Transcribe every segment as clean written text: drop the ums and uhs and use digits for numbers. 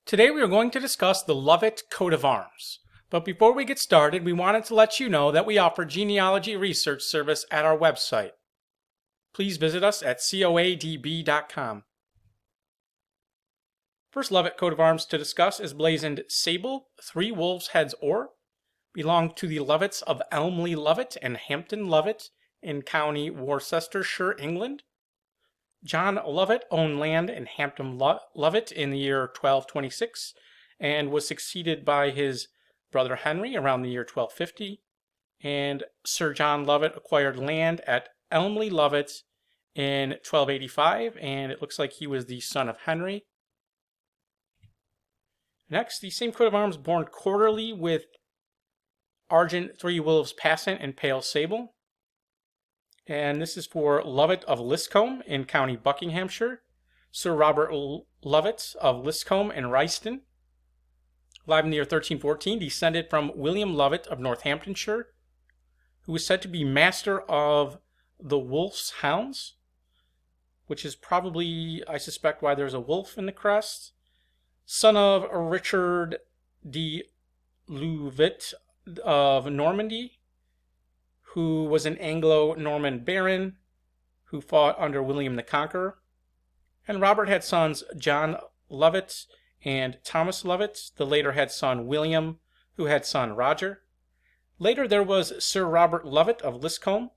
Today we are going to discuss the Lovett coat of arms. But before we get started, we wanted to let you know that we offer genealogy research service at our website. Please visit us at coadb.com. First Lovett coat of arms to discuss is blazoned Sable, 3 wolves' heads or, belonged to the Lovetts of Elmley Lovett and Hampton Lovett in County Worcestershire, England. John Lovett owned land in Hampton Lovett in the year 1226 and was succeeded by his brother Henry around the year 1250. And Sir John Lovett acquired land at Elmley Lovett in 1285, and it looks like he was the son of Henry. Next, the same coat of arms borne quarterly with argent 3 wolves passant and pale sable. And this is for Lovett of Liscombe in County Buckinghamshire, Sir Robert Lovett of Liscombe and Ryston, alive in the year 1314, descended from William Lovett of Northamptonshire, who was said to be master of the wolf's hounds, which is probably, I suspect, why there's a wolf in the crest. Son of Richard de Louet of Normandy, who was an Anglo-Norman baron who fought under William the Conqueror. And Robert had sons John Lovett and Thomas Lovett. The later had son William, who had son Roger. Later there was Sir Robert Lovett of Liscombe,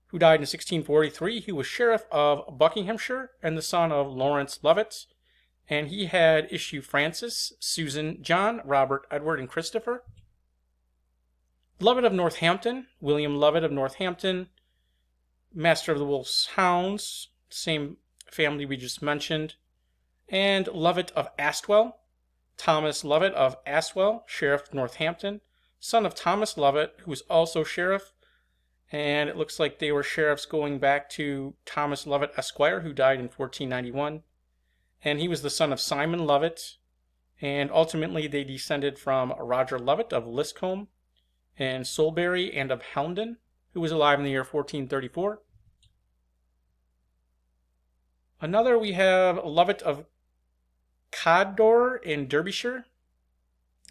who died in 1643. He was sheriff of Buckinghamshire and the son of Lawrence Lovett. And he had issue Francis, Susan, John, Robert, Edward, and Christopher. Lovett of Northampton, William Lovett of Northampton, master of the wolf's hounds, same family we just mentioned. And Lovett of Astwell, Thomas Lovett of Astwell, sheriff of Northampton, son of Thomas Lovett, who was also sheriff. And it looks like they were sheriffs going back to Thomas Lovett Esquire, who died in 1491. And he was the son of Simon Lovett. And ultimately they descended from Roger Lovett of Liscombe and Solbury and of Houndon, who was alive in the year 1434. Another, we have Lovett of Cawdor in Derbyshire,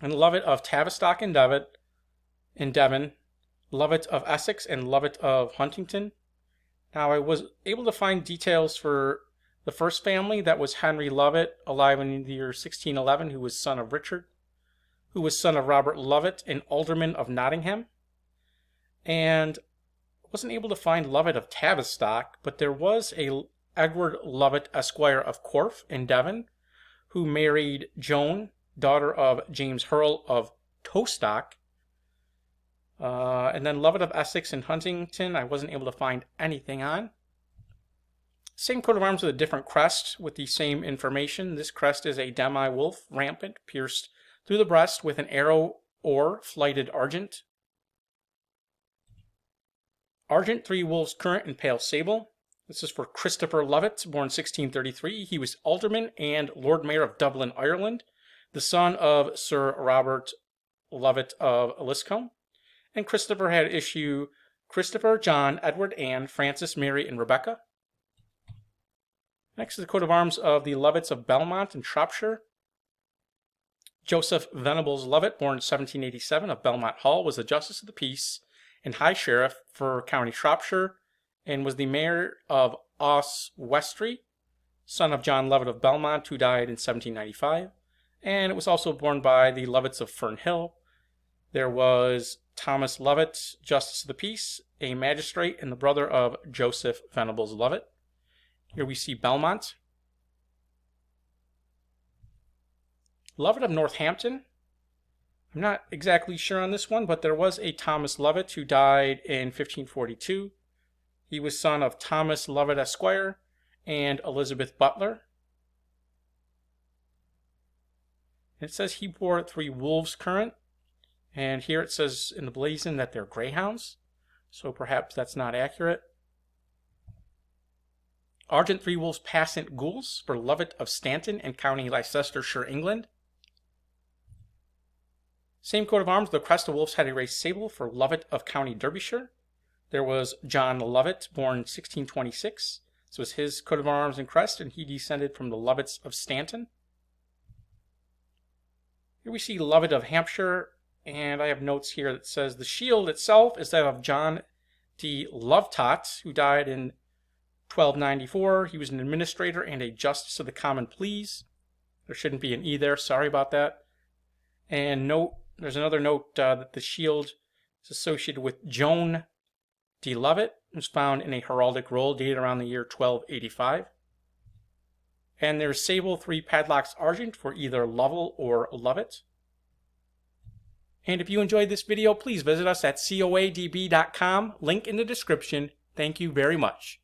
and Lovett of Tavistock in Devon, Lovett of Essex, and Lovett of Huntington. Now, I was able to find details for the first family. That was Henry Lovett, alive in the year 1611, who was son of Richard, who was son of Robert Lovett, an alderman of Nottingham. And wasn't able to find Lovett of Tavistock, but there was a Edward Lovett Esquire of Corfe in Devon, who married Joan, daughter of James Hurrell of Tostock. And then Lovett of Essex and Huntington, I wasn't able to find anything on. Same coat of arms with a different crest with the same information. This crest is a demi-wolf, rampant, pierced through the breast with an arrow or flighted argent. Argent 3 wolves current and pale sable. This is for Christopher Lovett, born 1633. He was alderman and Lord Mayor of Dublin, Ireland, the son of Sir Robert Lovett of Liscombe. And Christopher had issue Christopher, John, Edward, Anne, Francis, Mary, and Rebecca. Next is the coat of arms of the Lovetts of Belmont in Shropshire. Joseph Venables Lovett, born 1787 of Belmont Hall, was the Justice of the Peace and High Sheriff for County Shropshire, and was the mayor of Oswestry, son of John Lovett of Belmont, who died in 1795. And it was also borne by the Lovetts of Fernhill. There was Thomas Lovett, Justice of the Peace, a magistrate, and the brother of Joseph Venables Lovett. Here we see Belmont. Lovett of Northampton. I'm not exactly sure on this one, but there was a Thomas Lovett who died in 1542. He was son of Thomas Lovett Esquire and Elizabeth Butler. It says he bore 3 wolves current, and here it says in the blazon that they're greyhounds, so perhaps that's not accurate. Argent 3 wolves passant gules for Lovett of Stanton in County Leicestershire, England. Same coat of arms, the crest of wolves had a race sable for Lovett of County Derbyshire. There was John Lovett, born 1626. This was his coat of arms and crest, and he descended from the Lovetts of Stanton. Here we see Lovett of Hampshire, and I have notes here that says the shield itself is that of John de Lovett, who died in 1294. He was an administrator and a justice of the common pleas. There shouldn't be an E there, sorry about that. And there's another note that the shield is associated with Joan de Lovett, who's found in a heraldic roll dated around the year 1285. And there's Sable 3 padlocks argent for either Lovell or Lovett. And if you enjoyed this video, please visit us at coadb.com, link in the description. Thank you very much.